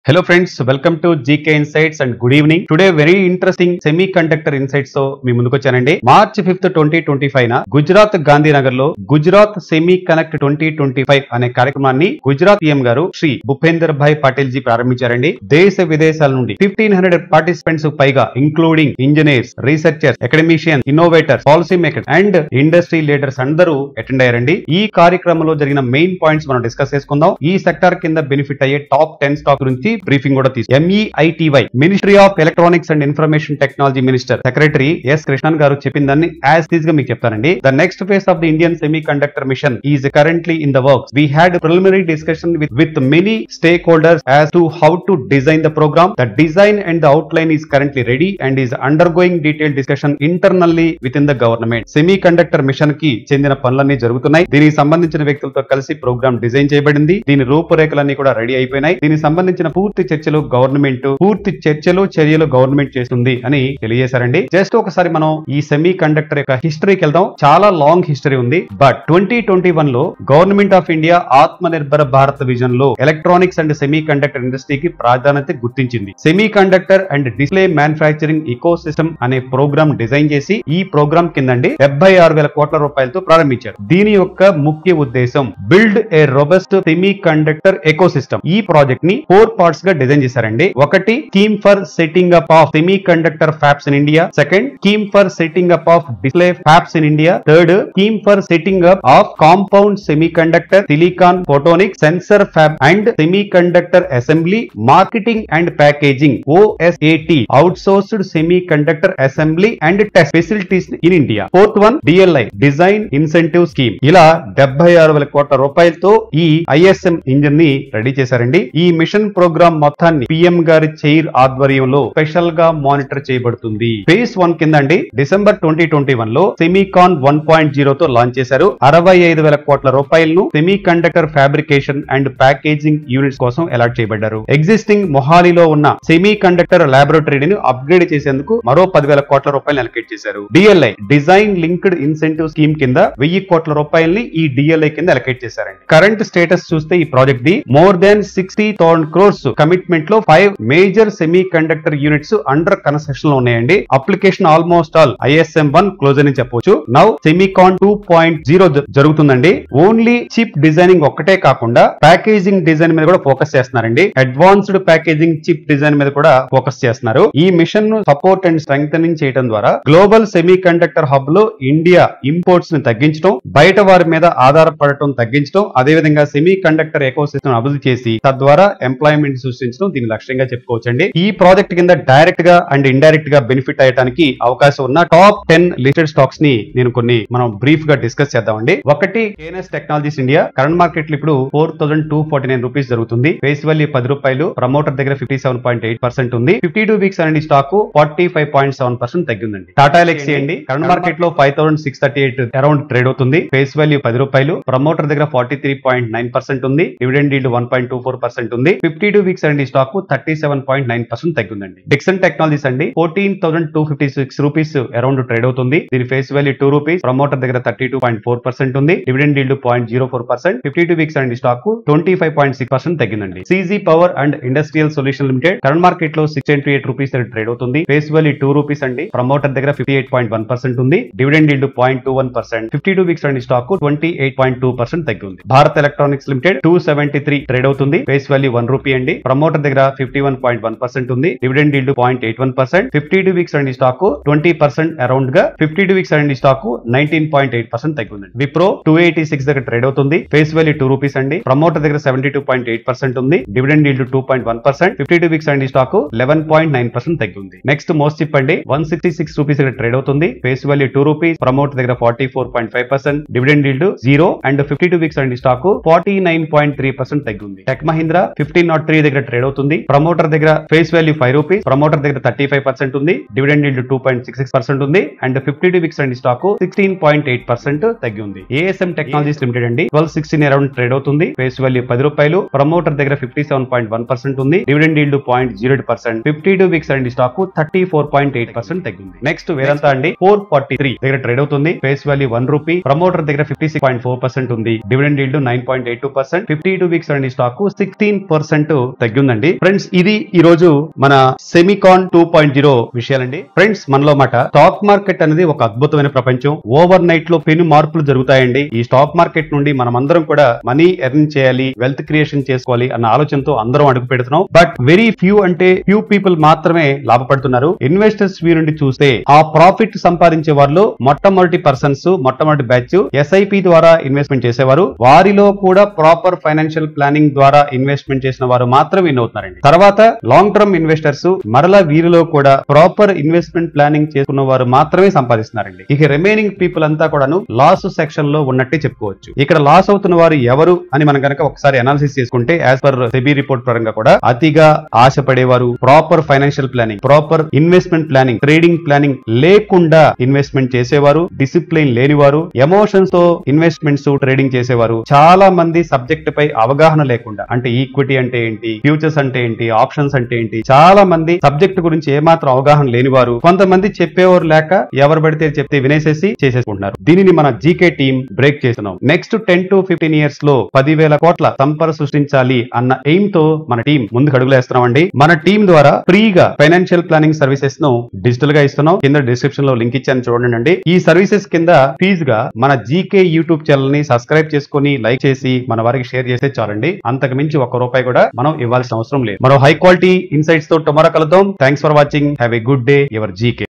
Hello friends, welcome to GK Insights and good evening. Today very interesting semiconductor insights తో మీ ముందుకు వచ్చానండి. March 5th 2025 న గుజరాత్ గాంధీనగర్ లో Gujarat semi connect 2025 అనే కార్యక్రమాన్ని గుజరాత్ PM గారు శ్రీ భూపేందర్ భాయ్ పటేల్ జీ ప్రారంభించారండి. దేశ విదేశాల నుండి 1500 పార్టిసిపెంట్స్ పైగా including engineers, researchers, academicians, innovators, policy makers and industry leaders అందరూ అటెండ్ అయ్యారండి. ఈ కార్యక్రమంలో జరిగిన మెయిన్ పాయింట్స్ మనం డిస్కస్ చేసుకుందాం. ఈ సెక్టార్ కింద బెనిఫిట్ అయ్యే టాప్ 10 స్టాక్ గురించి బ్రీఫింగ్ కూడా తీసుకు MEITY ministry of electronics and information technology minister secretary S Krishnan గారు చెప్పిందని యాజ్ టీజ్ గా మీకు చెప్తానండి. The next phase of the Indian semiconductor mission is currently in the works. We had preliminary discussion with many stakeholders as to how to design the program. The design and the outline is currently ready and is undergoing detailed discussion internally within the government. Semiconductor mission కి చెందిన పనులన్నీ జరుగుతున్నాయి. దీనికి సంబంధించిన వ్యక్తులతో కలిసి programme design చేయబడింది. దీని రూపురేఖలన్నీ కూడా రెడీ అయిపోయినాయి. దీనికి సంబంధించిన పూర్తి చర్చలు చర్యలు గవర్నమెంట్ చేస్తుంది అని తెలియజేశారండి. జస్ట్ ఒకసారి మనం ఈ సెమీ కండక్టర్ యొక్క హిస్టరీకి వెళ్దాం. చాలా లాంగ్ హిస్టరీ ఉంది. బట్ 2021 లో government of India Atma Nirbhar Bharat vision లో ఎలక్ట్రానిక్స్ అండ్ సెమీ కండక్టర్ ఇండస్ట్రీకి ప్రాధాన్యత గుర్తించింది. Semiconductor and display manufacturing ecosystem అనే ప్రోగ్రామ్ డిజైన్ చేసి ఈ ప్రోగ్రామ్ కిందండి 76,000 కోట్ల రూపాయలతో ప్రారంభించారు. దీని యొక్క ముఖ్య ఉద్దేశం build a robust semi conductor eco system. ఈ ప్రాజెక్ట్ ని 4 పార్ట్స్ గా డిజైన్ చేశారండి. ఒకటి scheme for setting up of semi conductor fabs in India. Second scheme for setting up of display fabs in India. Third scheme for setting up of compound semi conductor, silicon photonics, sensor fab and semi conductor assembly, marketing and packaging OSAT outsourced semi conductor assembly and test facilities in India. Fourth one DLI design incentive scheme. ఇలా 76,000 కోట్ల రూపాయలతో ఈ ISM engine ని ready చేశారండి. ఈ machine programme మొత్తాన్ని PM గారి chair ఆధ్వర్యంలో స్పెషల్ గా మానిటర్ చేయబడుతుంది. ఫేజ్ 1 కింద అండి డిసెంబర్ 2021 లో సెమీకాన్ 1.0 తో లాంచ్ చేశారు. 65,000 కోట్ల రూపాయలను semi conductor fabrication and packaging units కోసం అలాట్ చేయబడ్డారు. ఎగ్జిస్టింగ్ మొహాలీలో ఉన్న సెమీ కండక్టర్ లాబొరేటరీని అప్గ్రేడ్ చేసేందుకు మరో 10,000 కోట్ల రూపాయలు అలొకేట్ చేశారు. DLI design linked incentive scheme కింద 1000 కోట్ల రూపాయలని ఈ DLI కింద అలొకేట్ చేశారండి. కరెంట్ స్టేటస్ చూస్తే ఈ project the more than 60,000 crores commitment లో 5 major semi conductor units under construction లో ఉన్నాయండి. Application almost all ISM1 close అని చెప్పొచ్చు. నౌ సెమీకాన్ 2.0 జరుగుతుందండి. ఓన్లీ చిప్ డిజైనింగ్ ఒక్కటే కాకుండా ప్యాకేజింగ్ డిజైన్ మీద కూడా ఫోకస్ చేస్తున్నారండి. అడ్వాన్స్డ్ ప్యాకేజింగ్ చిప్ డిజైన్ మీద కూడా ఫోకస్ చేస్తున్నారు. ఈ మిషన్ ను సపోర్ట్ అండ్ స్ట్రెంగ్థెనింగ్ చేయడం ద్వారా గ్లోబల్ సెమీ కండక్టర్ హబ్ లో ఇండియా ఇంపోర్ట్స్ ని తగ్గించడం, బయట వారి మీద ఆధారపడటం తగ్గించడం, అదేవిధంగా సెమీ కండక్టర్ ఎకో సిస్టమ్ అభివృద్ధి చేసి తద్వారా ఎంప్లాయ్మెంట్ సృష్టించడం దీని లక్ష్యంగా చెప్పుకోవచ్చండి. ఈ ప్రాజెక్ట్ కింద డైరెక్ట్ గా అండ్ ఇండైరెక్ట్ గా బెనిఫిట్ అయ్యడానికి అవకాశం ఉన్న టాప్ 10 లిస్టెడ్ స్టాక్స్ ని మనం బ్రీఫ్ గా డిస్కస్ చేద్దామండి. ఒకటి KNS technologies India. Current market లో ఇప్పుడు 4,249 రూపీస్ జరుగుతుంది. ఫేస్ వాల్యూ 10 రూపాయలు. ప్రమోటర్ దగ్గర 57.8% ఉంది. 52 వీక్స్ అనేది స్టాక్ 45.7% తగ్గిందండి. టాటా ఎల్ఎక్సీ అండి కరెంట్ మార్కెట్ లో 5,638 అరౌండ్ ట్రేడ్ అవుతుంది. ఫేస్ వాల్యూ 10 రూపాయలు. ప్రమోటర్ దగ్గర 43.9% ఉంది. డివిడెండ్ ఈల్డ్ 1.24% ఉంది. 52 వీక్స్ అండి స్టాక్ 37.9% తగ్గిందండి. డిక్సన్ టెక్నాలజీస్ అండి 14,256 రూపీస్ అరౌండ్ ట్రేడ్ అవుతుంది. దీని ఫేస్ వాల్యూ 2 రూపీస్. ప్రమోటర్ దగ్గర 32.4% ఉంది. Dividend yield 0.04%. 52 వీక్స్ అండి స్టాక్ 25.6% తగ్గిందండి. CG power and industrial solution limited current market లో 628 రూపీస్ ట్రేడ్ అవుతుంది. ఫేస్ వాల్యూ 2 రూపీస్ అండి. ప్రమోటర్ దగ్గర 58.1% ఉంది. Dividend yield 0.21%. 52 వీక్స్ అండి స్టాక్ 28.2% తగ్గింది. భారత్ ఎలక్ట్రానిక్స్ లిమిటెడ్ 273 ట్రేడ్ అవుతుంది. ఫేస్ వాల్యూ 1 రూపీ అండి. ప్రమోటర్ దగ్గర 51.1% ఉంది. Dividend yield 0.81%. 52 వీక్స్ అండి స్టాక్ 20% అరౌండ్ గా 52 వీక్స్ అండి స్టాక్ 19.8% తగ్గిందండి. విప్రో 286 దగ్గర ట్రేడ్ అవుతుంది. ఫేస్ వాల్యూ 2 రూపీస్ అండి. ప్రమోటర్ దగ్గర 72.8% ఉంది. Dividend yield 2.1%. 52 వీక్స్ అండి స్టాక్ 11.9% తగ్గింది. నెక్స్ట్ మోస్ట్ చిప్ అండి 166 రూపీస్ దగ్గర ట్రేడ్ అవుతుంది. Face value 2 rupees. ప్రమోటర్ దగ్గర 44.5%. డివిడెండ్ ఈల్డ్ 0 అండ్ 52 వీక్స్ అండి స్టాక్ 49.3% తగ్గింది. టెక్ మహీంద్రా 1503 దగ్గర ట్రేడ్ అవుతుంది. ప్రమోటర్ దగ్గర ఫేస్ వాల్యూ 5 రూపీస్. ప్రమోటర్ దగ్గర 35% ఉంది. డివిడెండ్ ఈల్డ్ 2.66% ఉంది. అండ్ 52 వీక్స్ అండి స్టాక్ 16.8% తగ్గింది. ASM టెక్నాలజీస్ లిమిటెడ్ అండి 1216 అరౌండ్ ట్రేడ్ అవుతుంది. ఫేస్ వాల్యూ 10 రూపాయలు. ప్రమోటర్ దగ్గర 57.1% ఉంది. Dividend yield 0.08%. 52 వీక్స్ అండి స్టాక్ 34.8% తగ్గింది. నెక్స్ట్ వేదాంత అండి 443 దగ్గర ట్రేడ్ అవుతుంది. Face value 1 rupee. ప్రమోటర్ దగ్గర 56.4% ఉంది. Dividend yield 9.82%. 52 వీక్స్ అండి స్టాక్ 16% తగ్గిందండి. ఫ్రెండ్స్, ఇది ఈ రోజు మన సెమికాన్ 2.0 విషయాలండి. ఫ్రెండ్స్, మనలో మాట స్టాక్ మార్కెట్ అనేది ఒక అద్భుతమైన ప్రపంచం. ఓవర్ నైట్ లో పెను మార్పులు జరుగుతాయండి. ఈ స్టాక్ మార్కెట్ నుండి మనమందరం కూడా మనీ ఎర్న్ చేయాలి, వెల్త్ క్రియేషన్ చేసుకోవాలి అన్న ఆలోచనతో అందరం అడుగు పెడుతున్నాం. బట్ వెరీ ఫ్యూ పీపుల్ మాత్రమే లాభపడుతున్నారు. ఇన్వెస్టర్స్ వ్యూ నుండి చూస్తే ఆ ప్రాఫిట్ సంపాదించే వారిలో మొట్టమొదటి బ్యాచ్ SIP ద్వారా ఇన్వెస్ట్మెంట్ చేసేవారు. వారిలో కూడా ప్రాపర్ ఫైనాన్షియల్ ప్లానింగ్ ద్వారా ఇన్వెస్ట్మెంట్ చేసిన వారు మాత్రం విన్ అవుతున్నారండి. తర్వాత లాంగ్ టర్మ్ ఇన్వెస్టర్స్, మరలా వీరిలో కూడా ప్రాపర్ ఇన్వెస్ట్మెంట్ ప్లానింగ్ చేసుకున్న వారు మాత్రమే సంపాదిస్తున్నారండి. ఇక రిమైనింగ్ పీపుల్ అంతా కూడాను లాస్ సెక్షన్ లో ఉన్నట్టే చెప్పుకోవచ్చు. ఇక్కడ లాస్ అవుతున్న వారు ఎవరు అని మనం కనుక ఒకసారి అనాలిసిస్ చేసుకుంటే, యాజ్ పర్ సెబీ రిపోర్ట్ పరంగా కూడా అతిగా ఆశపడేవారు, proper financial planning, proper investment planning, trading planning లేకుండా ఇన్వెస్ట్మెంట్ చేసేవారు, డిసిప్లిన్ లేనివారు, ఎమోషన్స్ తో ఇన్వెస్ట్మెంట్స్ ట్రేడింగ్ చేసేవారు, చాలా మంది సబ్జెక్ట్ పై అవగాహన లేకుండా, అంటే ఈక్విటీ అంటే ఏంటి, ఫ్యూచర్స్ అంటే ఏంటి, ఆప్షన్స్ అంటే ఏంటి, చాలా మంది సబ్జెక్ట్ గురించి ఏమాత్రం అవగాహన లేనివారు, కొంతమంది చెప్పేవారు లేక ఎవరు పడితే చెప్తే వినేసేసి చేసేసుకుంటున్నారు. దీనిని మన జీకే టీం బ్రేక్ చేస్తున్నాం. నెక్స్ట్ 10 to 15 ఇయర్స్ లో 10,000 కోట్ల సంపద సృష్టించాలి అన్న ఎయిమ్ తో మన టీం ముందుకు అడుగులేస్తున్నామండి. మన టీం ద్వారా ఫ్రీగా ఫైనాన్షియల్ ప్లానింగ్ సర్వీసెస్ ను డిజిటల్ గా ఇస్తున్నాం. కింద డిస్క్రిప్షన్ లో లింక్ ఇచ్చాను, చూడండి. ఈ సర్వీసెస్ కింద ఫీజుగా మన జీకే యూట్యూబ్ ఛానల్ ని సబ్స్క్రైబ్ చేసుకుని లైక్ చేసి మన వారికి షేర్ చేస్తే చాలండి. అంతకు మించి ₹1 కూడా మనం ఇవ్వాల్సిన అవసరం లేదు. మరో హై క్వాలిటీ ఇన్సైట్స్ తో టుమారో కలుద్దాం. Thanks for watching. Have a good day. Your GK.